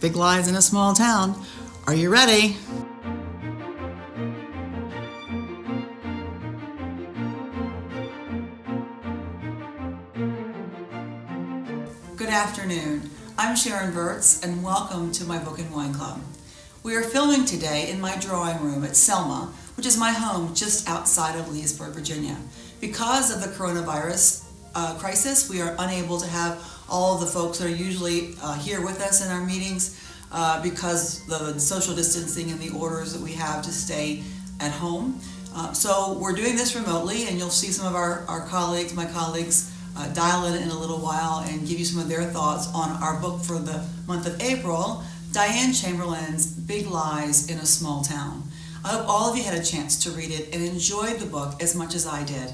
Big Lies in a Small Town. Are you ready? Good afternoon. I'm Sharon Burtz, and welcome to my Book and Wine Club. We are filming today in my drawing room at Selma, which is my home just outside of Leesburg, Virginia. Because of the coronavirus crisis, we are unable to have all of the folks that are usually here with us in our meetings because the social distancing and the orders that we have to stay at home. So we're doing this remotely, and you'll see some of our colleagues, my colleagues, dial in a little while and give you some of their thoughts on our book for the month of April, Diane Chamberlain's Big Lies in a Small Town. I hope all of you had a chance to read it and enjoyed the book as much as I did.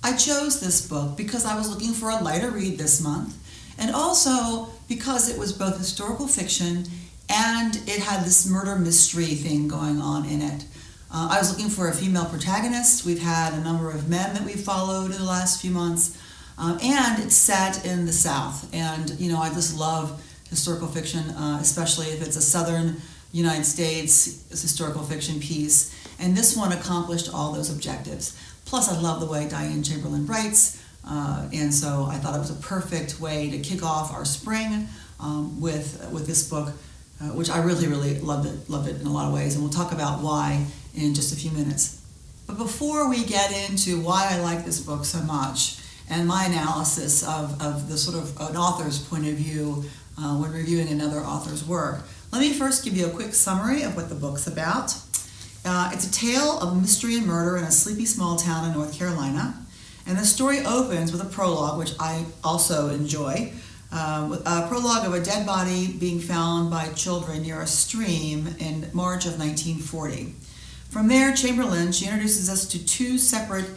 I chose this book because I was looking for a lighter read this month, and also because it was both historical fiction and it had this murder mystery thing going on in it. I was looking for a female protagonist. We've had a number of men that we've followed in the last few months, and it's set in the South. And I just love historical fiction, especially if it's a Southern United States historical fiction piece. And this one accomplished all those objectives. Plus, I love the way Diane Chamberlain writes, and so I thought it was a perfect way to kick off our spring with this book, which I really loved it in a lot of ways, and we'll talk about why in just a few minutes. But before we get into why I like this book so much and my analysis of the sort of an author's point of view when reviewing another author's work, let me first give you a quick summary of what the book's about. It's a tale of mystery and murder in a sleepy small town in North Carolina, and the story opens with a prologue, which I also enjoy, a prologue of a dead body being found by children near a stream in March of 1940. From there, Chamberlain, she introduces us to two separate,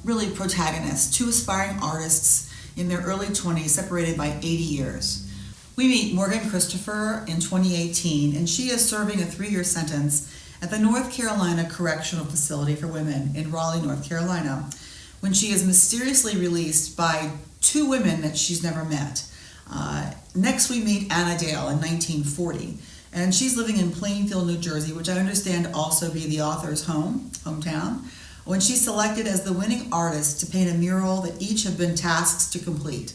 really protagonists, two aspiring artists in their early 20s, separated by 80 years. We meet Morgan Christopher in 2018, and she is serving a 3-year sentence at the North Carolina Correctional Facility for Women in Raleigh, North Carolina, when she is mysteriously released by two women that she's never met. Next, we meet Anna Dale in 1940. And she's living in Plainfield, New Jersey, which I understand also be the author's hometown, when she's selected as the winning artist to paint a mural that each have been tasked to complete.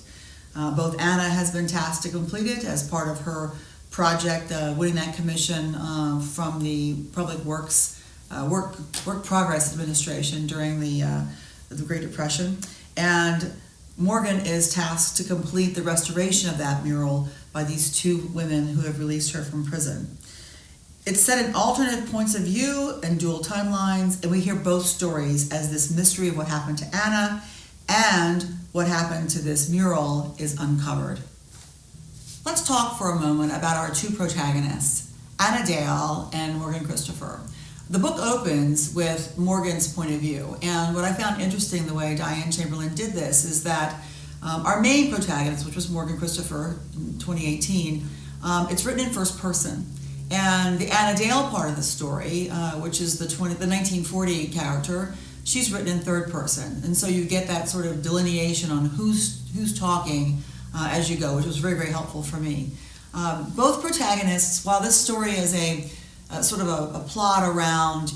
Both Anna has been tasked to complete it as part of her project, winning that commission from the Public Works Work Progress Administration during the Great Depression. And Morgan is tasked to complete the restoration of that mural by these two women who have released her from prison. It's set in alternate points of view and dual timelines, and we hear both stories as this mystery of what happened to Anna and what happened to this mural is uncovered. Let's talk for a moment about our two protagonists, Anna Dale and Morgan Christopher. The book opens with Morgan's point of view, and what I found interesting the way Diane Chamberlain did this is that our main protagonist, which was Morgan Christopher in 2018, it's written in first person. And the Anna Dale part of the story, which is the 1940 character, she's written in third person. And so you get that sort of delineation on who's talking as you go, which was very helpful for me. Both protagonists, while this story is a sort of a plot around,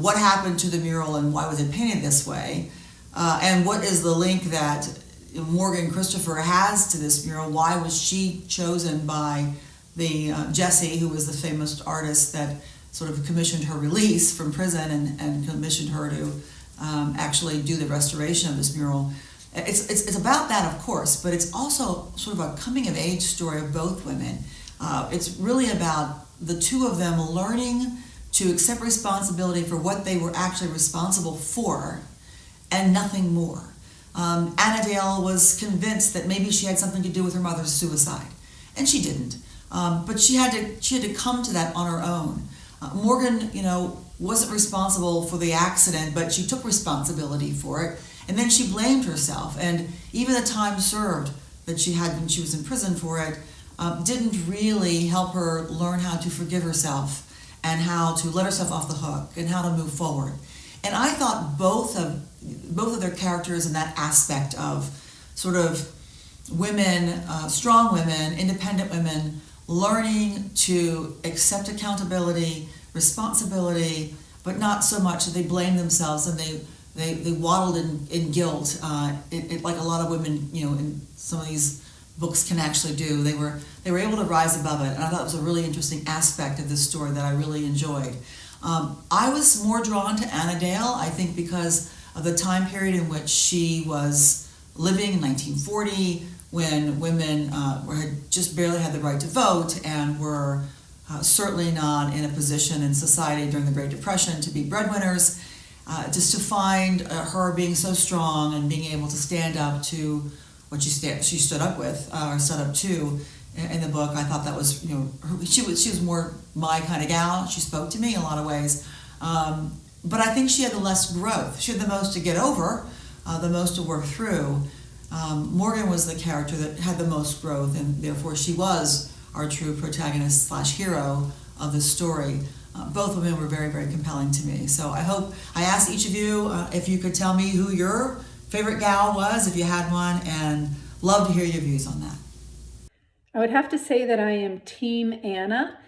what happened to the mural and why was it painted this way, and what is the link that Morgan Christopher has to this mural. Why was she chosen by the Jesse, who was the famous artist that sort of commissioned her release from prison and commissioned her to actually do the restoration of this mural? It's about that, of course, but it's also sort of a coming-of-age story of both women. It's really about the two of them learning to accept responsibility for what they were actually responsible for and nothing more. Anna Dale was convinced that maybe she had something to do with her mother's suicide, and she didn't. But she had to come to that on her own. Morgan, wasn't responsible for the accident, but she took responsibility for it, and then she blamed herself. And even the time served that she had when she was in prison for it didn't really help her learn how to forgive herself and how to let herself off the hook and how to move forward. And I thought both of their characters in that aspect of sort of women, strong women, independent women, learning to accept accountability, responsibility, but not so much that they blame themselves and they waddled in guilt, like a lot of women, in some of these books can actually do. They were able to rise above it, and I thought it was a really interesting aspect of this story that I really enjoyed. I was more drawn to Anna Dale, I think, because of the time period in which she was living in 1940, when women had just barely had the right to vote and were certainly not in a position in society during the Great Depression to be breadwinners. Just to find her being so strong and being able to stand up to what she stood up with or stood up to in the book, I thought that was, she was more my kind of gal. She spoke to me in a lot of ways, but I think she had the less growth. She had the most to get over, the most to work through. Morgan was the character that had the most growth, and therefore she was our true protagonist / hero of the story. Both women were very, very compelling to me. So I asked each of you if you could tell me who your favorite gal was, if you had one, and love to hear your views on that. I would have to say that I am Team Anna.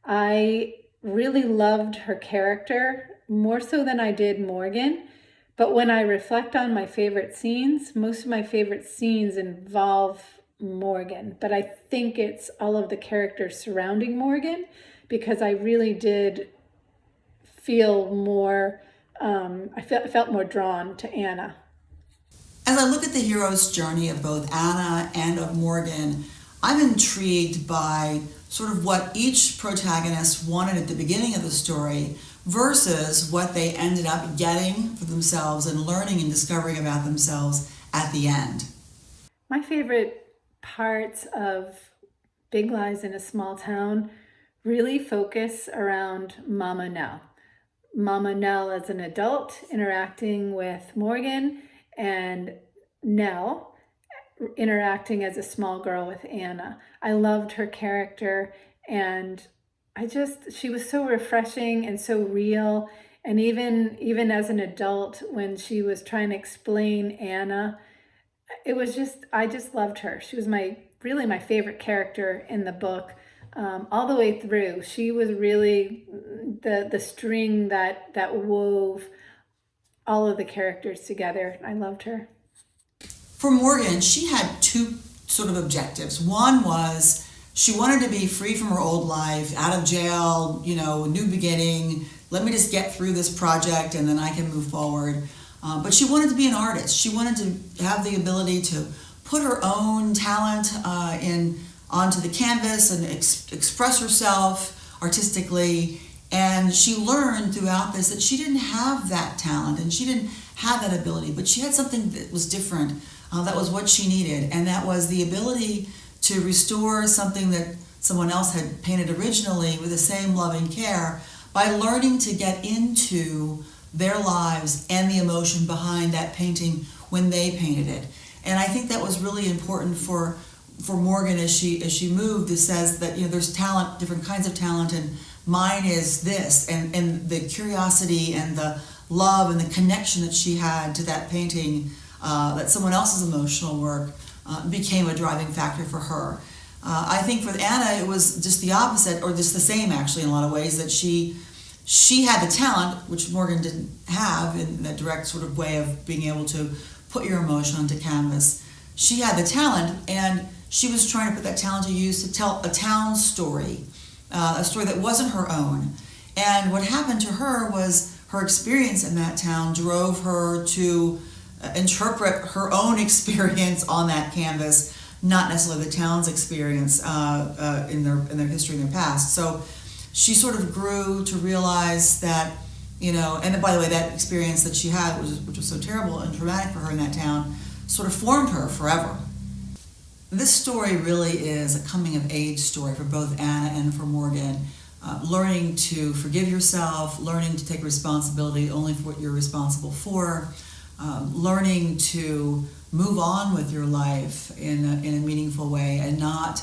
I really loved her character, more so than I did Morgan. But when I reflect on my favorite scenes, most of my favorite scenes involve Morgan. But I think it's all of the characters surrounding Morgan, because I really did feel more, I felt more drawn to Anna. As I look at the hero's journey of both Anna and of Morgan, I'm intrigued by sort of what each protagonist wanted at the beginning of the story versus what they ended up getting for themselves and learning and discovering about themselves at the end. My favorite parts of Big Lies in a Small Town really focus around Mama Nell. Mama Nell as an adult interacting with Morgan, and Nell interacting as a small girl with Anna. I loved her character, and she was so refreshing and so real. And even as an adult, when she was trying to explain Anna, I just loved her. She was really my favorite character in the book. All the way through, she was really the string that wove all of the characters together. I loved her. For Morgan, she had two sort of objectives. One was she wanted to be free from her old life, out of jail, new beginning. Let me just get through this project and then I can move forward. But she wanted to be an artist. She wanted to have the ability to put her own talent onto the canvas and express herself artistically. And she learned throughout this that she didn't have that talent and she didn't have that ability, but she had something that was different. That was what she needed, and that was the ability to restore something that someone else had painted originally with the same loving care by learning to get into their lives and the emotion behind that painting when they painted it. And I think that was really important for Morgan as she moved. It says that there's talent, different kinds of talent, and mine is this, and the curiosity and the love and the connection that she had to that painting, that someone else's emotional work became a driving factor for her. I think for Anna it was just the opposite, or just the same actually in a lot of ways, that she had the talent, which Morgan didn't have, in that direct sort of way of being able to put your emotion onto canvas. She had the talent, and she was trying to put that talent to use to tell a town story, a story that wasn't her own. And what happened to her was her experience in that town drove her to interpret her own experience on that canvas, not necessarily the town's experience in their history and their past. So she sort of grew to realize that, and by the way, that experience that she had, which was so terrible and traumatic for her in that town, sort of formed her forever. This story really is a coming-of-age story for both Anna and for Morgan. Learning to forgive yourself, learning to take responsibility only for what you're responsible for, learning to move on with your life in a meaningful way and not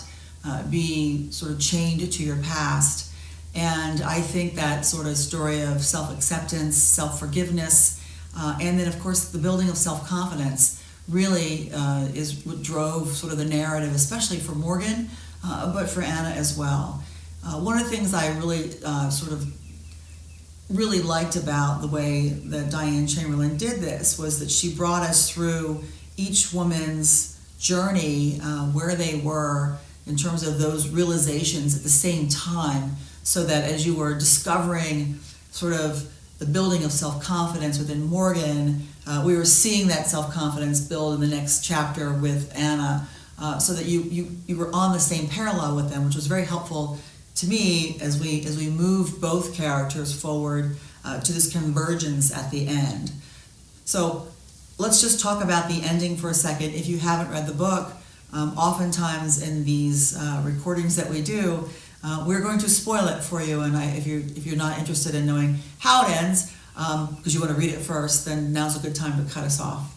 be sort of chained to your past. And I think that sort of story of self-acceptance, self-forgiveness, and then of course the building of self-confidence really is what drove sort of the narrative, especially for Morgan, but for Anna as well. One of the things I really really liked about the way that Diane Chamberlain did this was that she brought us through each woman's journey, where they were in terms of those realizations at the same time, so that as you were discovering sort of the building of self-confidence within Morgan, we were seeing that self-confidence build in the next chapter with Anna, so that you were on the same parallel with them, which was very helpful to me as we move both characters forward to this convergence at the end. So let's just talk about the ending for a second. If you haven't read the book, oftentimes in these recordings that we do, we're going to spoil it for you, and if you're not interested in knowing how it ends, because you want to read it first, then now's a good time to cut us off.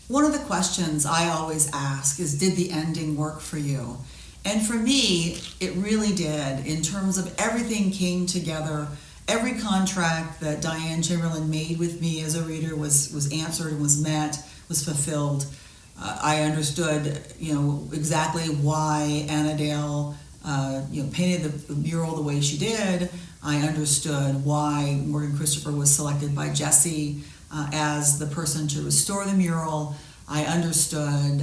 One of the questions I always ask is, did the ending work for you? And for me, it really did. In terms of everything came together, every contract that Diane Chamberlain made with me as a reader was answered, was met, was fulfilled. I understood, exactly why Anna Dale, painted the mural the way she did. I understood why Morgan Christopher was selected by Jesse as the person to restore the mural. I understood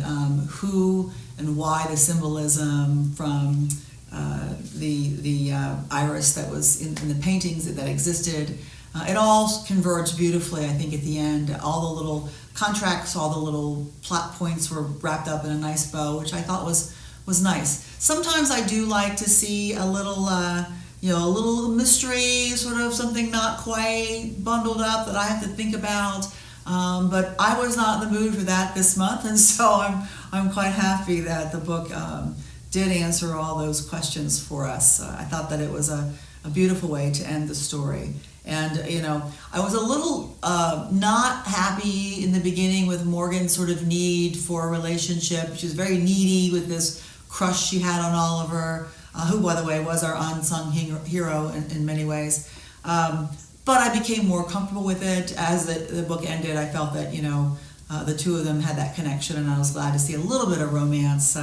who and why the symbolism from the iris that was in the paintings that existed. It all converged beautifully, I think, at the end. All the little contracts, all the little plot points were wrapped up in a nice bow, which I thought was nice. Sometimes I do like to see a little mystery, sort of something not quite bundled up that I have to think about. But I was not in the mood for that this month, and so I'm quite happy that the book did answer all those questions for us. I thought that it was a beautiful way to end the story. And, I was a little not happy in the beginning with Morgan's sort of need for a relationship. She was very needy with this crush she had on Oliver, who, by the way, was our unsung hero in many ways. But I became more comfortable with it. As the book ended, I felt that, the two of them had that connection, and I was glad to see a little bit of romance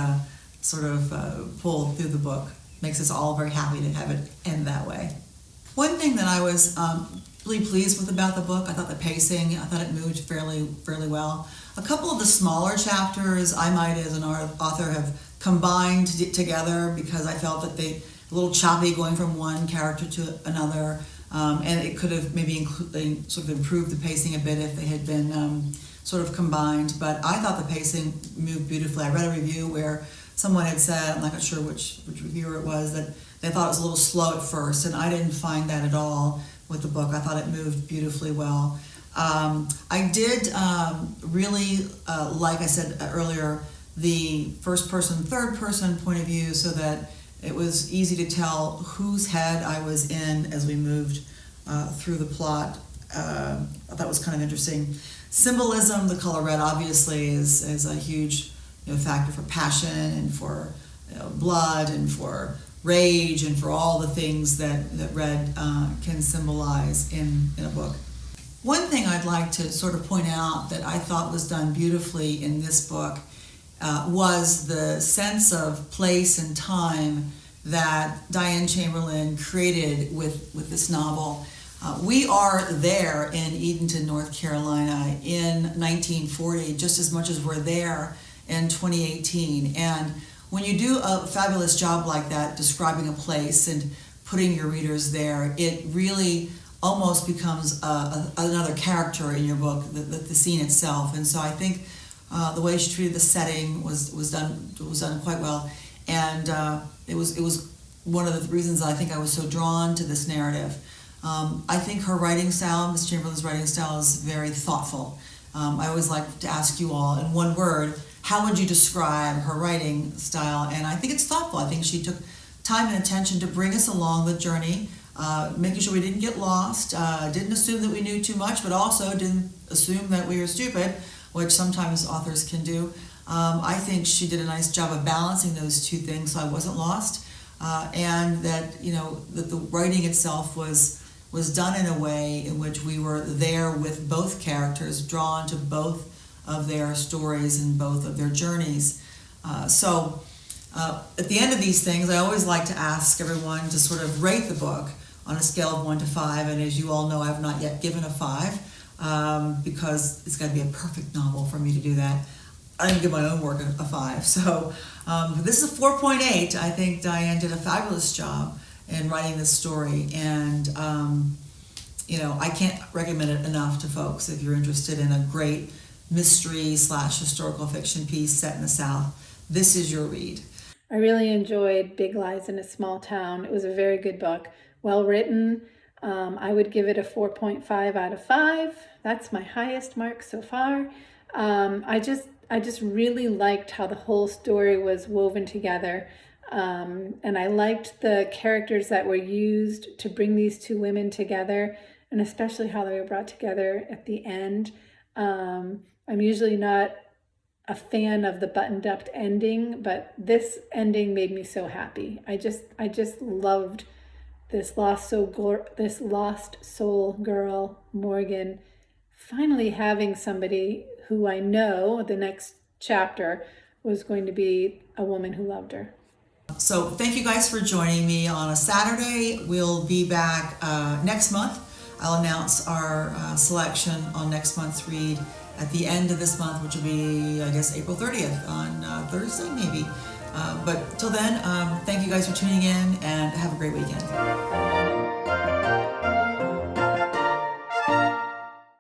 pull through the book. Makes us all very happy to have it end that way. One thing that I was really pleased with about the book, I thought the pacing, I thought it moved fairly well. A couple of the smaller chapters I might, as an author, have combined together because I felt that they a little choppy going from one character to another, and it could have maybe sort of improved the pacing a bit if they had been sort of combined. But I thought the pacing moved beautifully. I read a review where someone had said, I'm not sure which reviewer it was, that they thought it was a little slow at first, and I didn't find that at all with the book. I thought it moved beautifully well. I did really, like I said earlier, the first person, third person point of view, so that it was easy to tell whose head I was in as we moved through the plot. I thought that was kind of interesting. Symbolism, the color red obviously is a huge factor for passion and for blood and for rage and for all the things that red can symbolize in a book. One thing I'd like to sort of point out that I thought was done beautifully in this book was the sense of place and time that Diane Chamberlain created with this novel. We are there in Edenton, North Carolina in 1940, just as much as we're there in 2018. And when you do a fabulous job like that, describing a place and putting your readers there, it really almost becomes another character in your book, the scene itself. And so I think the way she treated the setting was done quite well, and it was one of the reasons I think I was so drawn to this narrative. I think her writing style, Miss Chamberlain's writing style, is very thoughtful. I always like to ask you all in one word, how would you describe her writing style? And I think it's thoughtful. I think she took time and attention to bring us along the journey, making sure we didn't get lost, didn't assume that we knew too much, but also didn't assume that we were stupid, which sometimes authors can do. I think she did a nice job of balancing those two things, so I wasn't lost, and that that the writing itself was done in a way in which we were there with both characters, drawn to both of their stories and both of their journeys. So at the end of these things, I always like to ask everyone to sort of rate the book on a scale of 1 to 5. And as you all know, I've not yet given a 5 because it's got to be a perfect novel for me to do that. I didn't give my own work a 5. So this is a 4.8. I think Diane did a fabulous job in writing this story. And, I can't recommend it enough to folks if you're interested in a great mystery / historical fiction piece set in the South. This is your read. I really enjoyed Big Lies in a Small Town. It was a very good book, well written. I would give it a 4.5 out of 5. That's my highest mark so far. I just really liked how the whole story was woven together. And I liked the characters that were used to bring these two women together, and especially how they were brought together at the end. I'm usually not a fan of the buttoned-up ending, but this ending made me so happy. I just loved this lost soul girl, Morgan, finally having somebody who I know the next chapter was going to be a woman who loved her. So thank you guys for joining me on a Saturday. We'll be back next month. I'll announce our selection on next month's read at the end of this month, which will be, I guess, April 30th on Thursday, maybe. But till then, thank you guys for tuning in and have a great weekend.